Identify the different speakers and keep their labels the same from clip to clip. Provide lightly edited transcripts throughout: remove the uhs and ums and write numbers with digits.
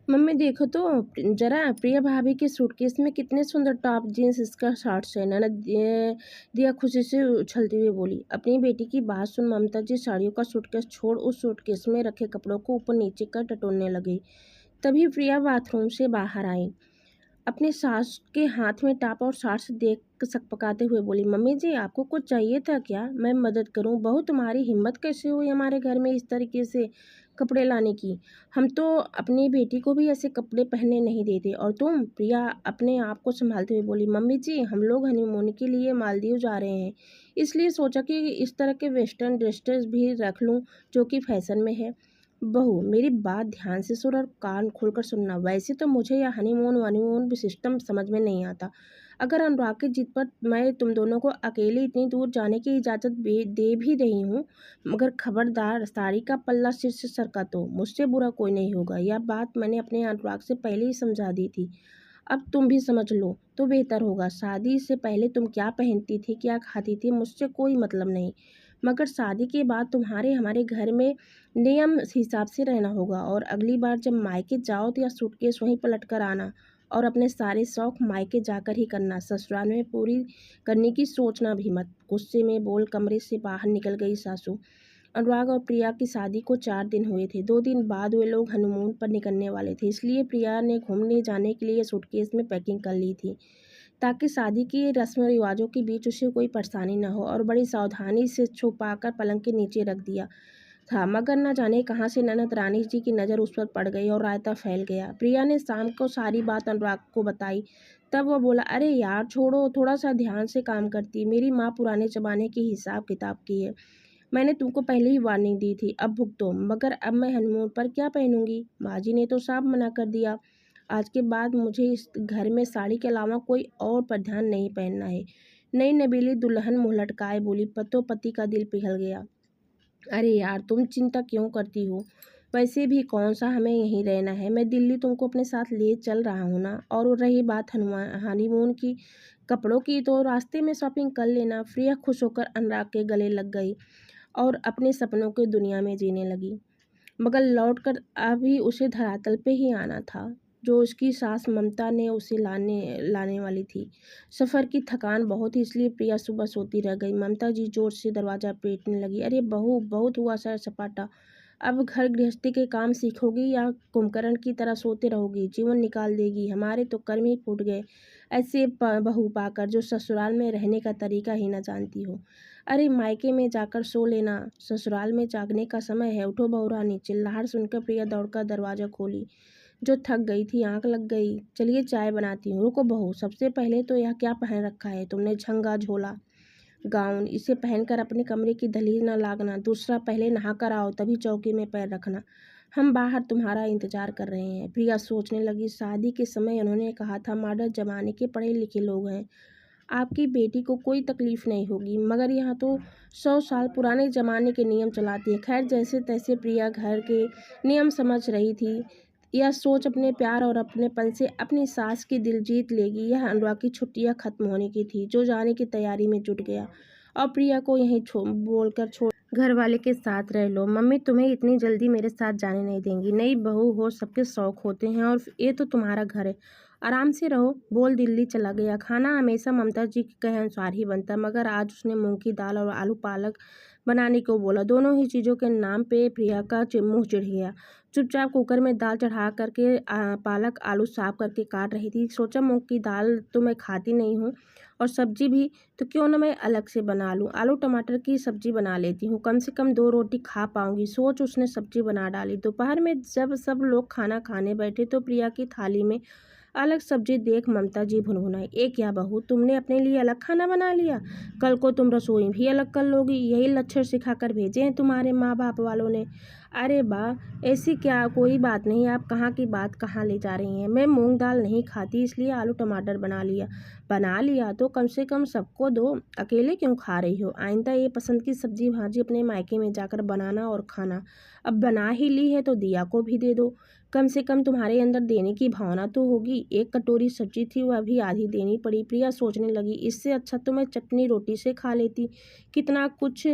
Speaker 1: Mummy देखो तो जरा प्रिया भाभी के सूटकेस में कितने सुंदर टॉप जीन्स स्कर्ट शॉर्ट्स है। ननद दिया खुशी से उछलती हुई बोली। अपनी बेटी की बात सुन ममता जी साड़ियों का सूटकेस छोड़ उस सूटकेस में रखे कपड़ों को ऊपर नीचे कर टटोलने लगी। तभी प्रिया बाथरूम से बाहर आई, अपनी सास के हाथ में टाप और सास देख सकपकाते हुए बोली, मम्मी जी आपको कुछ चाहिए था क्या? मैं मदद करूं? बहू तुम्हारी हिम्मत कैसे हुई हमारे घर में इस तरीके से कपड़े लाने की? हम तो अपनी बेटी को भी ऐसे कपड़े पहनने नहीं देते। और तुम? प्रिया अपने आप को संभालते हुए बोली, मम्मी जी हम लोग हनीमून के लिए मालदीव जा रहे हैं, इसलिए सोचा कि इस तरह के वेस्टर्न ड्रेसेस भी रख लूं जो कि फैशन में है। बहू मेरी बात ध्यान से सुन और कान खोलकर सुनना। वैसे तो मुझे यह हनीमून वनीमून भी सिस्टम समझ में नहीं आता। अगर अनुराग की जिद पर मैं तुम दोनों को अकेले इतनी दूर जाने की इजाज़त दे भी रही हूँ, मगर खबरदार साड़ी का पल्ला सिर से सरका तो मुझसे बुरा कोई नहीं होगा। यह बात मैंने अपने अनुराग से पहले ही समझा दी थी। अब तुम भी समझ लो तो बेहतर होगा। शादी से पहले तुम क्या पहनती थी, क्या खाती थी, मुझसे कोई मतलब नहीं, मगर शादी के बाद तुम्हारे हमारे घर में नियम हिसाब से रहना होगा। और अगली बार जब मायके जाओ तो यह सूटकेस वहीं पलट कर आना, और अपने सारे शौक मायके जाकर ही करना, ससुराल में पूरी करने की सोचना भी मत। गुस्से में बोल कमरे से बाहर निकल गई सासू। अनुराग और प्रिया की शादी को 4 दिन हुए थे। 2 दिन बाद वे लोग हनीमून पर निकलने वाले थे, इसलिए प्रिया ने घूमने जाने के लिए सूटकेस में पैकिंग कर ली थी, ताकि शादी की रस्म रिवाजों के बीच उसे कोई परेशानी न हो। और बड़ी सावधानी से छुपाकर पलंग के नीचे रख दिया था, मगर न जाने कहाँ से ननद रानी जी की नज़र उस पर पड़ गई और रायता फैल गया। प्रिया ने शाम को सारी बात अनुराग को बताई। तब वह बोला, अरे यार छोड़ो, थोड़ा सा ध्यान से काम करती। मेरी माँ पुराने ज़माने की हिसाब किताब की है। मैंने तुमको पहले ही वार्निंग दी थी, अब भुगतो। मगर अब मैं हनीमून पर क्या पहनूंगी? माँ जी ने तो साफ मना कर दिया। आज के बाद मुझे इस घर में साड़ी के अलावा कोई और परिधान नहीं पहनना है। नई नबीली दुल्हन मुँह लटकाए बोली। पतो पति का दिल पिघल गया। अरे यार तुम चिंता क्यों करती हो? वैसे भी कौन सा हमें यहीं रहना है। मैं दिल्ली तुमको अपने साथ ले चल रहा हूँ ना। और रही बात हनीमून की कपड़ों की, तो रास्ते में शॉपिंग कर लेना। प्रिया खुश होकर अनुराग के गले लग गई और अपने सपनों की दुनिया में जीने लगी। मगर लौटकर अभी उसे धरातल पे ही आना था, जो उसकी सास ममता ने उसे लाने लाने वाली थी। सफ़र की थकान बहुत थी, इसलिए प्रिया सुबह सोती रह गई। ममता जी जोर से दरवाज़ा पीटने लगी। अरे बहू, बहुत हुआ सर सपाटा। अब घर गृहस्थी के काम सीखोगी या कुंभकर्ण की तरह सोते रहोगी? जीवन निकाल देगी। हमारे तो कर्म ही फूट गए, ऐसे बहू पाकर जो ससुराल में रहने का तरीका ही न जानती हो। अरे मायके में जाकर सो लेना, ससुराल में जागने का समय है। उठो बहुरानी। चिल्लाहट सुनकर प्रिया दौड़कर दरवाज़ा खोली। जो थक गई थी, आंख लग गई। चलिए चाय बनाती हूँ। रुको बहू, सबसे पहले तो यह क्या पहन रखा है तुमने? झंगा झोला गाउन, इसे पहनकर अपने कमरे की दहलीज न लागना। दूसरा, पहले नहा कर आओ तभी चौकी में पैर रखना। हम बाहर तुम्हारा इंतजार कर रहे हैं। प्रिया सोचने लगी, शादी के समय उन्होंने कहा था मॉडर्न जमाने के पढ़े लिखे लोग हैं, आपकी बेटी को कोई तकलीफ नहीं होगी, मगर यहाँ तो 100 साल पुराने ज़माने के नियम चलाते हैं। खैर जैसे तैसे प्रिया घर के नियम समझ रही थी। यह सोच अपने प्यार और अपनेपन से अपनी सास की दिल जीत लेगी। यह अनुराग की छुट्टियाँ खत्म होने की थी, जो जाने की तैयारी में जुट गया और प्रिया को यहीं बोलकर छोड़, घर वाले के साथ रह लो। मम्मी तुम्हें इतनी जल्दी मेरे साथ जाने नहीं देंगी। नई बहू हो, सबके शौक होते हैं, और ये तो तुम्हारा घर है, आराम से रहो। बोल दिल्ली चला गया। खाना हमेशा ममता जी के कहे अनुसार ही बनता, मगर आज उसने मूंग की दाल और आलू पालक बनाने को बोला। दोनों ही चीज़ों के नाम पे प्रिया का मुँह चिढ़ गया। चुपचाप कुकर में दाल चढ़ा करके पालक आलू साफ करके काट रही थी। सोचा मूंग की दाल तो मैं खाती नहीं हूँ और सब्जी भी, तो क्यों ना मैं अलग से बना लूँ। आलू टमाटर की सब्जी बना लेती हूँ, कम से कम 2 रोटी खा पाऊँगी। सोच उसने सब्जी बना डाली। दोपहर में जब सब लोग खाना खाने बैठे तो प्रिया की थाली में अलग सब्जी देख ममता जी भुनभुनाई। ए क्या बहू, तुमने अपने लिए अलग खाना बना लिया? कल को तुम रसोई भी अलग कर लोगी। यही लक्षण सिखाकर भेजे हैं तुम्हारे माँ बाप वालों ने। अरे वाह, ऐसी क्या कोई बात नहीं। आप कहाँ की बात कहाँ ले जा रही हैं? मैं मूंग दाल नहीं खाती, इसलिए आलू टमाटर बना लिया। बना लिया तो कम से कम सबको दो, अकेले क्यों खा रही हो? आइंदा ये पसंद की सब्जी भाजी अपने मायके में जाकर बनाना और खाना। अब बना ही ली है तो दिया को भी दे दो। कम से कम तुम्हारे अंदर देने की भावना तो होगी। एक कटोरी सब्जी थी, वह भी आधी देनी पड़ी। प्रिया सोचने लगी, इससे अच्छा तो मैं चटनी रोटी से खा लेती। कितना कुछ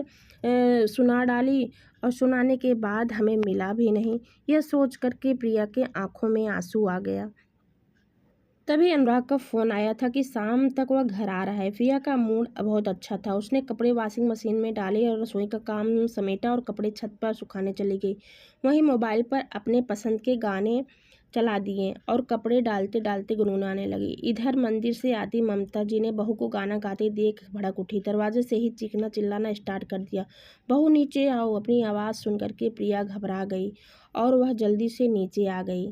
Speaker 1: सुना डाली और सुनाने के बाद हमें मिला भी नहीं। यह सोच कर के प्रिया के आंखों में आंसू आ गया। तभी अनुराग का फ़ोन आया था कि शाम तक वह घर आ रहा है। प्रिया का मूड बहुत अच्छा था। उसने कपड़े वॉशिंग मशीन में डाले और रसोई का काम समेटा और कपड़े छत पर सुखाने चली गई। वहीं मोबाइल पर अपने पसंद के गाने चला दिए और कपड़े डालते डालते गुनगुनाने लगी। इधर मंदिर से आती ममता जी ने बहू को गाना गाते देख भड़क उठी। दरवाजे से ही चीखना चिल्लाना स्टार्ट कर दिया, बहू नीचे आओ। अपनी आवाज़ सुन करके प्रिया घबरा गई और वह जल्दी से नीचे आ गई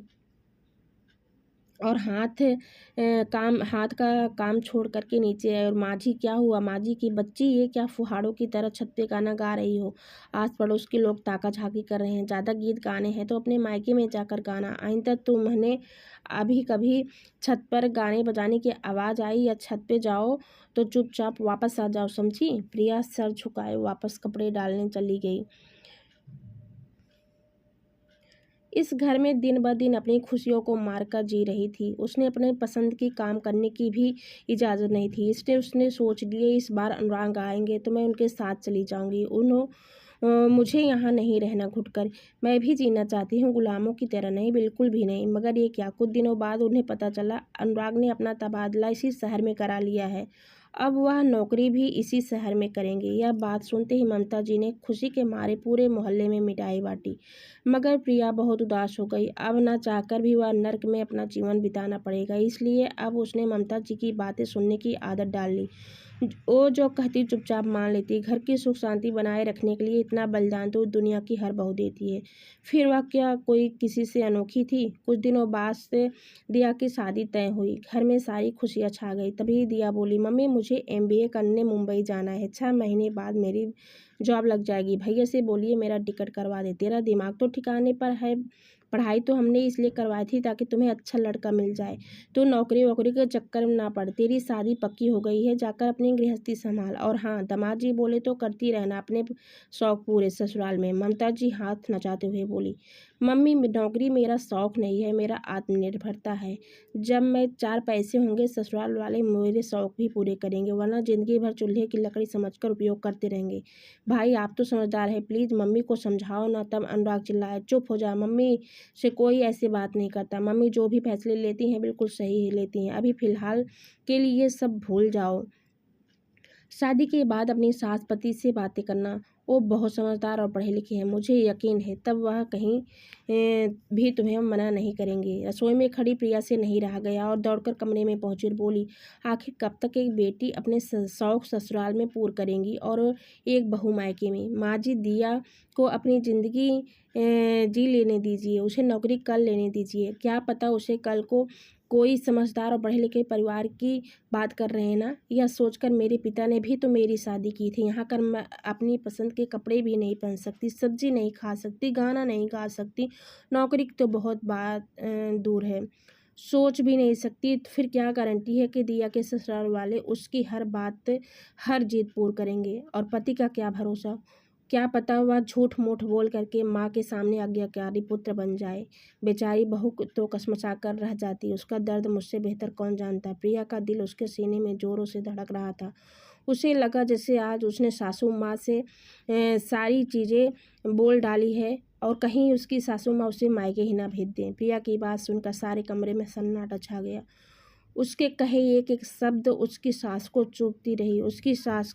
Speaker 1: और हाथ का काम छोड़ करके नीचे आए। और माँ जी क्या हुआ? माँ जी की बच्ची, ये क्या फुहाड़ों की तरह छत पे गाना गा रही हो? आस पड़ोस के लोग ताका झाकी कर रहे हैं। ज़्यादा गीत गाने हैं तो अपने मायके में जाकर गाना। आइंदा तुम्हें अभी कभी छत पर गाने बजाने की आवाज़ आई या छत पे जाओ तो चुपचाप वापस आ जाओ, समझी? प्रिया सर झुकाए वापस कपड़े डालने चली गई। इस घर में दिन ब दिन अपनी खुशियों को मारकर जी रही थी। उसने अपने पसंद की काम करने की भी इजाज़त नहीं थी। इसलिए उसने सोच लिए इस बार अनुराग आएंगे तो मैं उनके साथ चली जाऊंगी। मुझे यहाँ नहीं रहना घुटकर। मैं भी जीना चाहती हूँ, गुलामों की तरह नहीं, बिल्कुल भी नहीं। मगर ये क्या, कुछ दिनों बाद उन्हें पता चला अनुराग ने अपना तबादला इसी शहर में करा लिया है। अब वह नौकरी भी इसी शहर में करेंगे। यह बात सुनते ही ममता जी ने खुशी के मारे पूरे मोहल्ले में मिठाई बांटी। मगर प्रिया बहुत उदास हो गई। अब न चाहकर भी वह नर्क में अपना जीवन बिताना पड़ेगा। इसलिए अब उसने ममता जी की बातें सुनने की आदत डाल ली। वो जो कहती चुपचाप मान लेती। घर की सुख शांति बनाए रखने के लिए इतना बलिदान तो दुनिया की हर बहू देती है। फिर वह क्या कोई किसी से अनोखी थी? कुछ दिनों बाद से दिया की शादी तय हुई। घर में सारी खुशियाँ छा गई। तभी दिया बोली, मम्मी मुझे MBA करने मुंबई जाना है। 6 महीने बाद मेरी जॉब लग जाएगी। भैया से बोलिए मेरा टिकट करवा दे। तेरा दिमाग तो ठिकाने पर है। पढ़ाई तो हमने इसलिए करवाई थी ताकि तुम्हें अच्छा लड़का मिल जाए, तो नौकरी वोकरी के चक्कर में ना पड़। तेरी शादी पक्की हो गई है, जाकर अपनी गृहस्थी संभाल। और हाँ, दामाद जी बोले तो करती रहना अपने शौक पूरे ससुराल में। ममता जी हाथ नचाते हुए बोली, मम्मी नौकरी मेरा शौक नहीं है, मेरा आत्मनिर्भरता है। जब मैं 4 पैसे होंगे ससुराल वाले मेरे शौक भी पूरे करेंगे, वरना जिंदगी भर चूल्हे की लकड़ी समझकर उपयोग करते रहेंगे। भाई आप तो समझदार है, प्लीज़ मम्मी को समझाओ ना। तब अनुराग चिल्लाया, चुप हो जा, मम्मी से कोई ऐसी बात नहीं करता। मम्मी जो भी फैसले लेती हैं बिल्कुल सही ही लेती हैं। अभी फ़िलहाल के लिए सब भूल जाओ। शादी के बाद अपनी सास पति से बातें करना। वो बहुत समझदार और पढ़े लिखे हैं, मुझे यकीन है। तब वह कहीं भी तुम्हें मना नहीं करेंगे। रसोई में खड़ी प्रिया से नहीं रहा गया और दौड़कर कमरे में पहुंची और बोली, आखिर कब तक एक बेटी अपने शौक ससुराल में पूर्ण करेंगी और एक बहू मायके में? माँ जी, दिया को अपनी ज़िंदगी जी लेने दीजिए, उसे नौकरी कर लेने दीजिए। क्या पता उसे कल को कोई समझदार और पढ़े लिखे परिवार की बात कर रहे हैं ना। यह सोचकर मेरे पिता ने भी तो मेरी शादी की थी। यहाँ कर मैं अपनी पसंद के कपड़े भी नहीं पहन सकती, सब्जी नहीं खा सकती, गाना नहीं गा सकती, नौकरी की तो बहुत बात दूर है, सोच भी नहीं सकती। तो फिर क्या गारंटी है कि दिया के ससुराल वाले उसकी हर बात हर जिद पूरी करेंगे? और पति का क्या भरोसा, क्या पता वह झूठ मूठ बोल करके माँ के सामने आज्ञाकारी पुत्र बन जाए। बेचारी बहू तो कसमसा कर रह जाती। उसका दर्द मुझसे बेहतर कौन जानता। प्रिया का दिल उसके सीने में जोरों से धड़क रहा था। उसे लगा जैसे आज उसने सासू माँ से सारी चीज़ें बोल डाली है और कहीं उसकी सासू माँ उसे मायके ही ना भेज दें। प्रिया की बात सुनकर सारे कमरे में सन्नाटा छा गया। उसके कहे एक एक शब्द उसकी सास को चुभती रही। उसकी सास